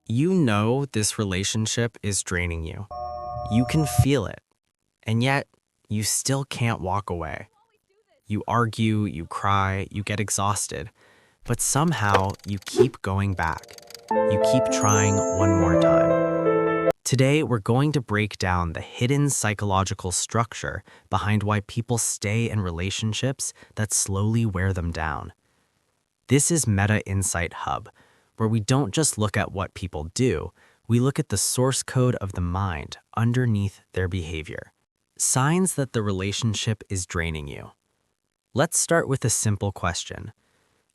You know this relationship is draining you. You can feel it, and yet you still can't walk away. You argue, you cry, you get exhausted, but somehow you keep going back. You keep trying one more time. Today, we're going to break down the hidden psychological structure behind why people stay in relationships that slowly wear them down. This is Meta Insight Hub, where we don't just look at what people do, we look at the source code of the mind underneath their behavior. Signs that the relationship is draining you. Let's start with a simple question.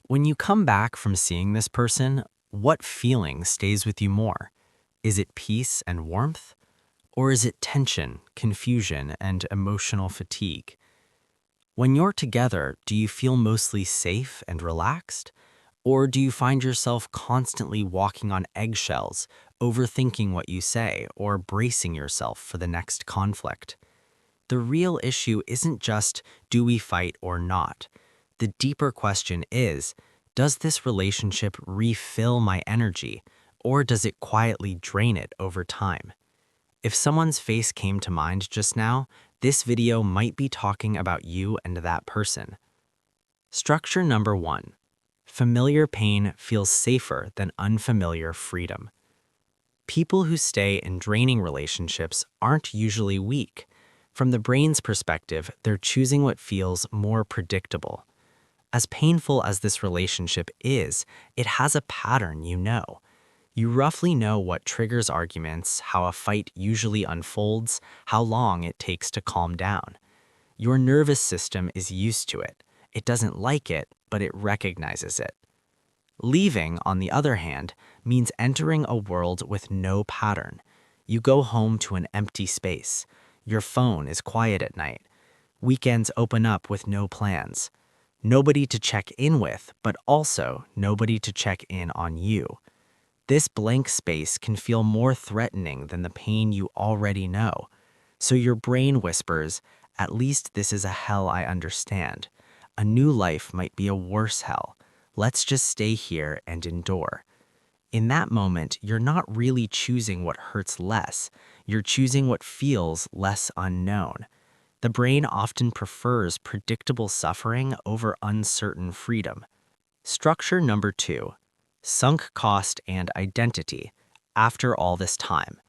When you come back from seeing this person, what feeling stays with you more? Is it peace and warmth? Or is it tension, confusion, and emotional fatigue? When you're together, do you feel mostly safe and relaxed? Or do you find yourself constantly walking on eggshells, overthinking what you say, or bracing yourself for the next conflict? The real issue isn't just, do we fight or not? The deeper question is, does this relationship refill my energy, or does it quietly drain it over time? If someone's face came to mind just now, this video might be talking about you and that person. Structure number 1. Familiar pain feels safer than unfamiliar freedom. People who stay in draining relationships aren't usually weak. From the brain's perspective, they're choosing what feels more predictable. As painful as this relationship is, it has a pattern you know. You roughly know what triggers arguments, how a fight usually unfolds, how long it takes to calm down. Your nervous system is used to it. It doesn't like it, but it recognizes it. Leaving, on the other hand, means entering a world with no pattern. You go home to an empty space. Your phone is quiet at night. Weekends open up with no plans. Nobody to check in with, but also nobody to check in on you. This blank space can feel more threatening than the pain you already know. So your brain whispers, at least this is a hell I understand. A new life might be a worse hell. Let's just stay here and endure. In that moment, you're not really choosing what hurts less. You're choosing what feels less unknown. The brain often prefers predictable suffering over uncertain freedom. Structure number 2. Sunk cost and identity. After all this time,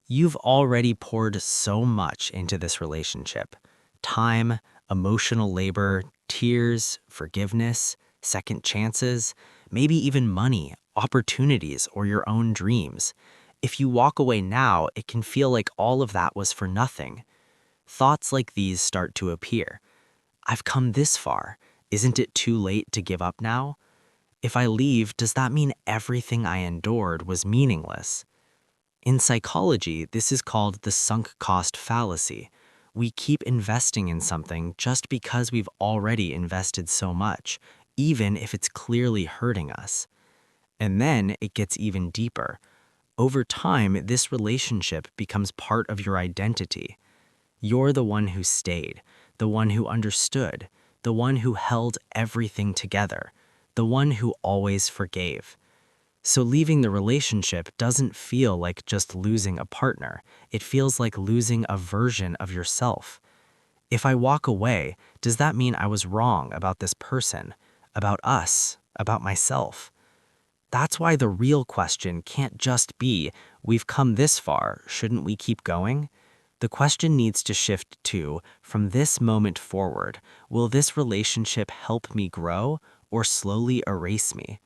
you've already poured so much into this relationship. Time, emotional labor, tears, forgiveness, second chances, maybe even money, opportunities, or your own dreams. If you walk away now, it can feel like all of that was for nothing. Thoughts like these start to appear. I've come this far. Isn't it too late to give up now? If I leave, does that mean everything I endured was meaningless? In psychology, this is called the sunk cost fallacy. We keep investing in something just because we've already invested so much, even if it's clearly hurting us. And then it gets even deeper. Over time, this relationship becomes part of your identity. You're the one who stayed, the one who understood, the one who held everything together, the one who always forgave. So leaving the relationship doesn't feel like just losing a partner. It feels like losing a version of yourself. If I walk away, does that mean I was wrong about this person, about us, about myself? That's why the real question can't just be, we've come this far, shouldn't we keep going? The question needs to shift to, from this moment forward, will this relationship help me grow or slowly erase me?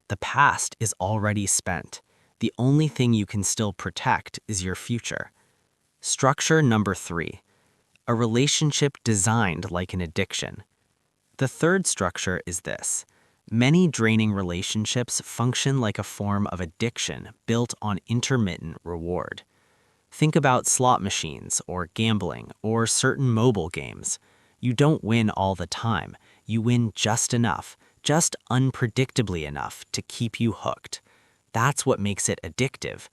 The past is already spent. The only thing you can still protect is your future. Structure number 3. A relationship designed like an addiction. The third structure is this. Many draining relationships function like a form of addiction built on intermittent reward. Think about slot machines or gambling or certain mobile games. You don't win all the time. You win just enough, just unpredictably enough to keep you hooked. That's what makes it addictive.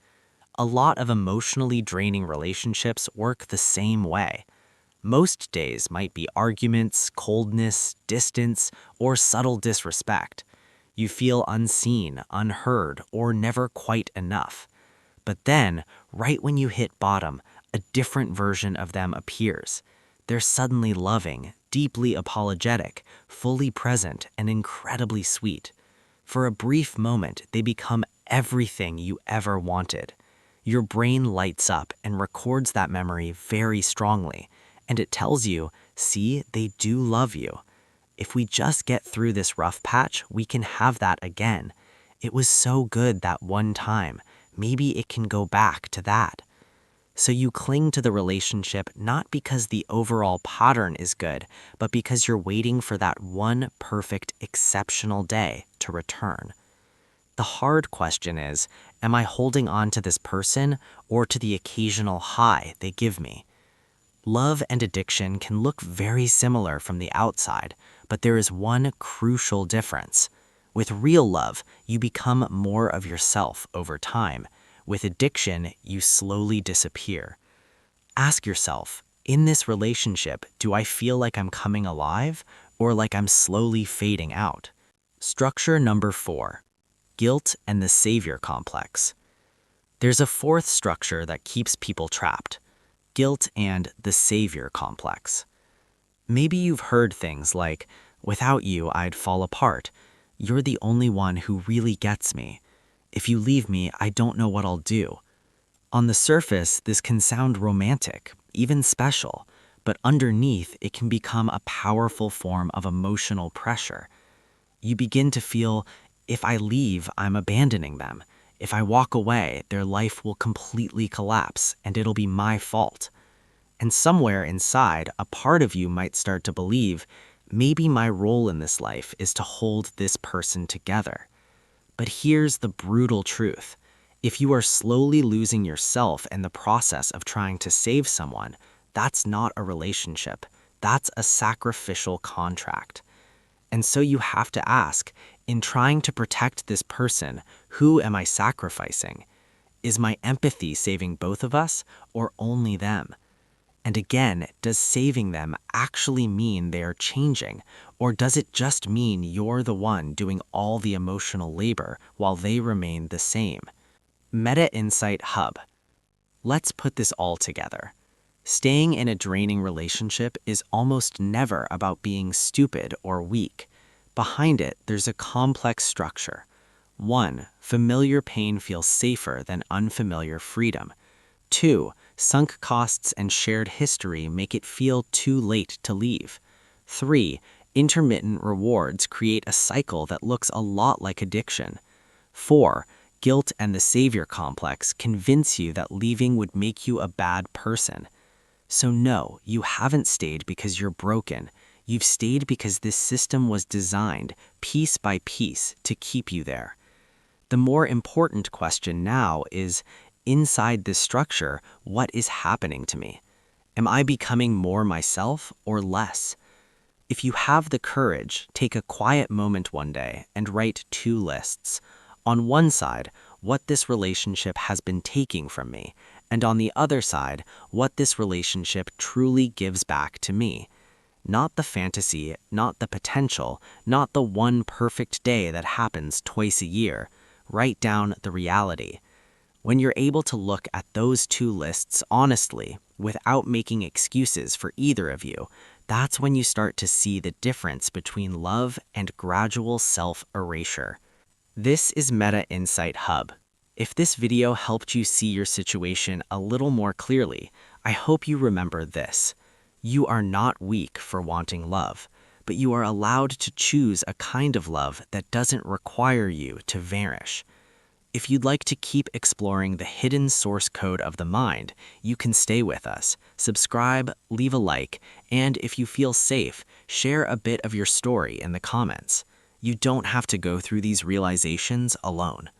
A lot of emotionally draining relationships work the same way. Most days might be arguments, coldness, distance, or subtle disrespect. You feel unseen, unheard, or never quite enough. But then, right when you hit bottom, a different version of them appears. They're suddenly loving, deeply apologetic, fully present, and incredibly sweet. For a brief moment, they become everything you ever wanted. Your brain lights up and records that memory very strongly, and it tells you, see, they do love you. If we just get through this rough patch, we can have that again. It was so good that one time. Maybe it can go back to that. So you cling to the relationship not because the overall pattern is good, but because you're waiting for that one perfect, exceptional day to return. The hard question is, am I holding on to this person or to the occasional high they give me? Love and addiction can look very similar from the outside, but there is one crucial difference. With real love, you become more of yourself over time. With addiction, you slowly disappear. Ask yourself, in this relationship, do I feel like I'm coming alive or like I'm slowly fading out? Structure number 4, guilt and the savior complex. There's a fourth structure that keeps people trapped: guilt and the savior complex. Maybe you've heard things like, without you, I'd fall apart. You're the only one who really gets me. If you leave me, I don't know what I'll do. On the surface, this can sound romantic, even special, but underneath, it can become a powerful form of emotional pressure. You begin to feel, if I leave, I'm abandoning them. If I walk away, their life will completely collapse, and it'll be my fault. And somewhere inside, a part of you might start to believe, maybe my role in this life is to hold this person together. But here's the brutal truth. If you are slowly losing yourself in the process of trying to save someone, that's not a relationship. That's a sacrificial contract. And so you have to ask, in trying to protect this person, who am I sacrificing? Is my empathy saving both of us, or only them? And again, does saving them actually mean they are changing, or does it just mean you're the one doing all the emotional labor while they remain the same? Meta Insight Hub. Let's put this all together. Staying in a draining relationship is almost never about being stupid or weak. Behind it, there's a complex structure. 1. Familiar pain feels safer than unfamiliar freedom. 2. Sunk costs and shared history make it feel too late to leave. 3. Intermittent rewards create a cycle that looks a lot like addiction. 4. Guilt and the savior complex convince you that leaving would make you a bad person. So no, you haven't stayed because you're broken. You've stayed because this system was designed, piece by piece, to keep you there. The more important question now is, inside this structure, what is happening to me? Am I becoming more myself or less? If you have the courage, take a quiet moment one day and write 2 lists. On one side, what this relationship has been taking from me, and on the other side, what this relationship truly gives back to me. Not the fantasy, not the potential, not the one perfect day that happens twice a year. Write down the reality. When you're able to look at those 2 lists honestly, without making excuses for either of you, that's when you start to see the difference between love and gradual self-erasure. This is Meta Insight Hub. If this video helped you see your situation a little more clearly, I hope you remember this. You are not weak for wanting love, but you are allowed to choose a kind of love that doesn't require you to vanish. If you'd like to keep exploring the hidden source code of the mind, you can stay with us. Subscribe, leave a like, and if you feel safe, share a bit of your story in the comments. You don't have to go through these realizations alone.